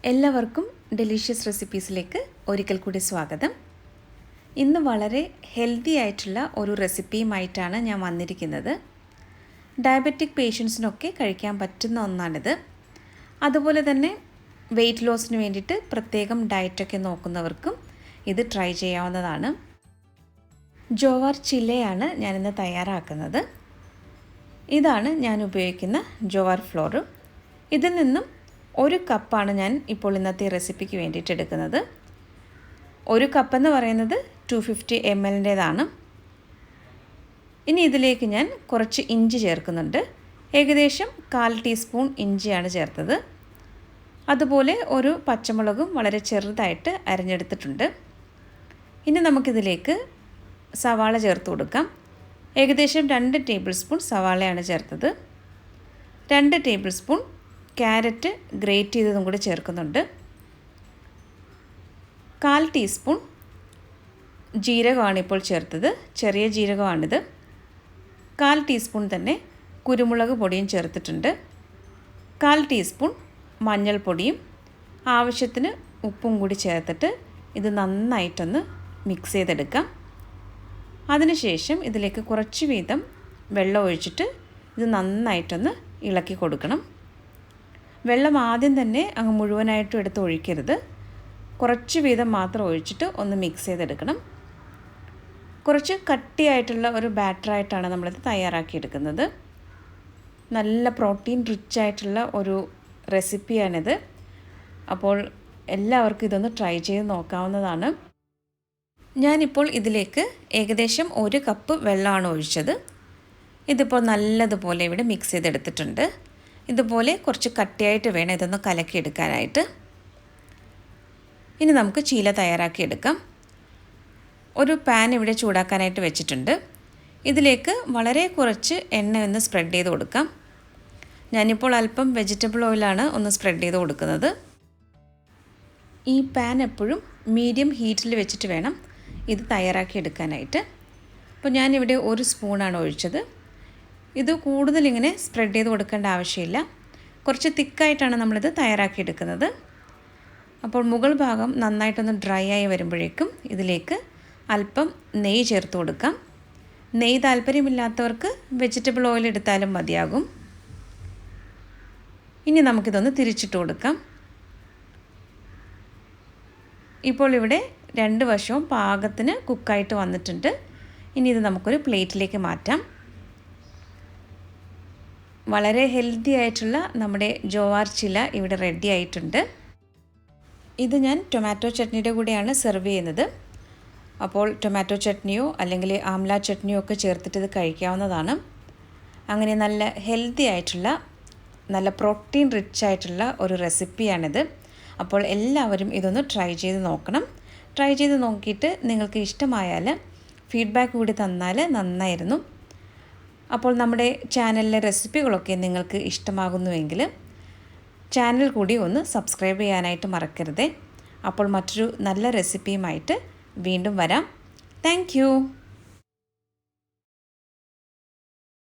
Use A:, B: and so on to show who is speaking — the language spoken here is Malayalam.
A: എല്ലാവർക്കും ഡെലീഷ്യസ് റെസിപ്പീസിലേക്ക് ഒരിക്കൽ കൂടി സ്വാഗതം. ഇന്ന് വളരെ ഹെൽത്തി ആയിട്ടുള്ള ഒരു റെസിപ്പിയുമായിട്ടാണ് ഞാൻ വന്നിരിക്കുന്നത്. ഡയബറ്റിക് പേഷ്യൻസിനൊക്കെ കഴിക്കാൻ പറ്റുന്ന ഒന്നാണിത്. അതുപോലെ തന്നെ വെയ്റ്റ് ലോസിന് വേണ്ടിയിട്ട് പ്രത്യേകം ഡയറ്റൊക്കെ നോക്കുന്നവർക്കും ഇത് ട്രൈ ചെയ്യാവുന്നതാണ്. ജോവാർ ചില്ലയാണ് ഞാനിന്ന് തയ്യാറാക്കുന്നത്. ഇതാണ് ഞാൻ ഉപയോഗിക്കുന്ന ജോവാർ ഫ്ലോർ. ഇതിൽ നിന്നും 1 കപ്പാണ് ഞാൻ ഇപ്പോൾ ഇന്നത്തെ റെസിപ്പിക്ക് വേണ്ടിയിട്ട് എടുക്കുന്നത്. 1 കപ്പെന്ന് പറയുന്നത് 250 ml. ഇനി ഇതിലേക്ക് ഞാൻ കുറച്ച് ഇഞ്ചി ചേർക്കുന്നുണ്ട്. ഏകദേശം 1/4 ടീസ്പൂൺ ഇഞ്ചിയാണ് ചേർത്തത്. അതുപോലെ ഒരു പച്ചമുളകും വളരെ ചെറുതായിട്ട് അരിഞ്ഞെടുത്തിട്ടുണ്ട്. ഇനി നമുക്കിതിലേക്ക് സവാള ചേർത്ത് കൊടുക്കാം. ഏകദേശം 2 ടേബിൾ സ്പൂൺ സവാളയാണ് ചേർത്തത്. 2 ടേബിൾ സ്പൂൺ ക്യാരറ്റ് ഗ്രേറ്റ് ചെയ്തതും കൂടി ചേർക്കുന്നുണ്ട്. 1/4 ടീസ്പൂൺ ജീരകമാണ് ഇപ്പോൾ ചേർത്തത്. ചെറിയ ജീരകമാണിത്. 1/4 ടീസ്പൂൺ തന്നെ കുരുമുളക് പൊടിയും ചേർത്തിട്ടുണ്ട്. 1/4 ടീസ്പൂൺ മഞ്ഞൾപ്പൊടിയും ആവശ്യത്തിന് ഉപ്പും കൂടി ചേർത്തിട്ട് ഇത് നന്നായിട്ടൊന്ന് മിക്സ് ചെയ്തെടുക്കാം. അതിനുശേഷം ഇതിലേക്ക് കുറച്ച് വീതം വെള്ളം ഒഴിച്ചിട്ട് ഇത് നന്നായിട്ടൊന്ന് ഇളക്കി കൊടുക്കണം. വെള്ളം ആദ്യം തന്നെ അങ്ങ് മുഴുവനായിട്ടും എടുത്ത് ഒഴിക്കരുത്. കുറച്ച് വീതം മാത്രം ഒഴിച്ചിട്ട് ഒന്ന് മിക്സ് ചെയ്തെടുക്കണം. കുറച്ച് കട്ടിയായിട്ടുള്ള ഒരു ബാറ്ററായിട്ടാണ് നമ്മളിത് തയ്യാറാക്കിയെടുക്കുന്നത്. നല്ല പ്രോട്ടീൻ റിച്ച് ആയിട്ടുള്ള ഒരു റെസിപ്പിയാണിത്. അപ്പോൾ എല്ലാവർക്കും ഇതൊന്ന് ട്രൈ ചെയ്ത് നോക്കാവുന്നതാണ്. ഞാനിപ്പോൾ ഇതിലേക്ക് ഏകദേശം 1 കപ്പ് വെള്ളമാണ് ഒഴിച്ചത്. ഇതിപ്പോൾ നല്ലതുപോലെ ഇവിടെ മിക്സ് ചെയ്തെടുത്തിട്ടുണ്ട്. ഇതുപോലെ കുറച്ച് കട്ടിയായിട്ട് വേണം ഇതൊന്ന് കലക്കിയെടുക്കാനായിട്ട്. ഇനി നമുക്ക് ചീല തയ്യാറാക്കിയെടുക്കാം. ഒരു പാൻ ഇവിടെ ചൂടാക്കാനായിട്ട് വെച്ചിട്ടുണ്ട്. ഇതിലേക്ക് വളരെ കുറച്ച് എണ്ണ ഒന്ന് സ്പ്രെഡ് ചെയ്ത് കൊടുക്കാം. ഞാനിപ്പോൾ അല്പം വെജിറ്റബിൾ ഓയിലാണ് ഒന്ന് സ്പ്രെഡ് ചെയ്ത് കൊടുക്കുന്നത്. ഈ പാൻ എപ്പോഴും മീഡിയം ഹീറ്റിൽ വെച്ചിട്ട് വേണം ഇത് തയ്യാറാക്കിയെടുക്കാനായിട്ട്. അപ്പോൾ ഞാനിവിടെ 1 സ്പൂണാണ് ഒഴിച്ചത്. ഇത് കൂടുതൽ ഇങ്ങനെ സ്പ്രെഡ് ചെയ്ത് കൊടുക്കേണ്ട ആവശ്യമില്ല. കുറച്ച് തിക്കായിട്ടാണ് നമ്മളിത് തയ്യാറാക്കിയെടുക്കുന്നത്. അപ്പോൾ മുകൾ ഭാഗം നന്നായിട്ടൊന്ന് ഡ്രൈ ആയി വരുമ്പോഴേക്കും ഇതിലേക്ക് അല്പം നെയ്യ് ചേർത്ത് കൊടുക്കാം. നെയ്യ് താല്പര്യമില്ലാത്തവർക്ക് വെജിറ്റബിൾ ഓയിൽ എടുത്താലും മതിയാകും. ഇനി നമുക്കിതൊന്ന് തിരിച്ചിട്ട് കൊടുക്കാം. ഇപ്പോൾ ഇവിടെ 2 വശവും പാകത്തിന് കുക്കായിട്ട് വന്നിട്ടുണ്ട്. ഇനി ഇത് നമുക്കൊരു പ്ലേറ്റിലേക്ക് മാറ്റാം. വളരെ ഹെൽത്തി ആയിട്ടുള്ള നമ്മുടെ ജോവാർ ചില്ല ഇവിടെ റെഡി ആയിട്ടുണ്ട്. ഇത് ഞാൻ ടൊമാറ്റോ ചട്നിയുടെ കൂടെയാണ് സെർവ് ചെയ്യുന്നത്. അപ്പോൾ ടൊമാറ്റോ ചട്നിയോ അല്ലെങ്കിൽ ആംല ചട്നിയോ ഒക്കെ ചേർത്തിട്ട് ഇത് കഴിക്കാവുന്നതാണ്. അങ്ങനെ നല്ല ഹെൽത്തി ആയിട്ടുള്ള നല്ല പ്രോട്ടീൻ റിച്ച് ആയിട്ടുള്ള ഒരു റെസിപ്പിയാണിത്. അപ്പോൾ എല്ലാവരും ഇതൊന്ന് ട്രൈ ചെയ്ത് നോക്കണം. ട്രൈ ചെയ്ത് നോക്കിയിട്ട് നിങ്ങൾക്ക് ഇഷ്ടമായാൽ ഫീഡ്ബാക്ക് കൂടി തന്നാൽ നന്നായിരുന്നു. അപ്പോൾ നമ്മുടെ ചാനലിലെ റെസിപ്പികളൊക്കെ നിങ്ങൾക്ക് ഇഷ്ടമാകുന്നുവെങ്കിൽ ചാനൽ കൂടി ഒന്ന് സബ്സ്ക്രൈബ് ചെയ്യാനായിട്ട് മറക്കരുതേ. അപ്പോൾ മറ്റൊരു നല്ല റെസിപ്പിയുമായിട്ട് വീണ്ടും വരാം. താങ്ക്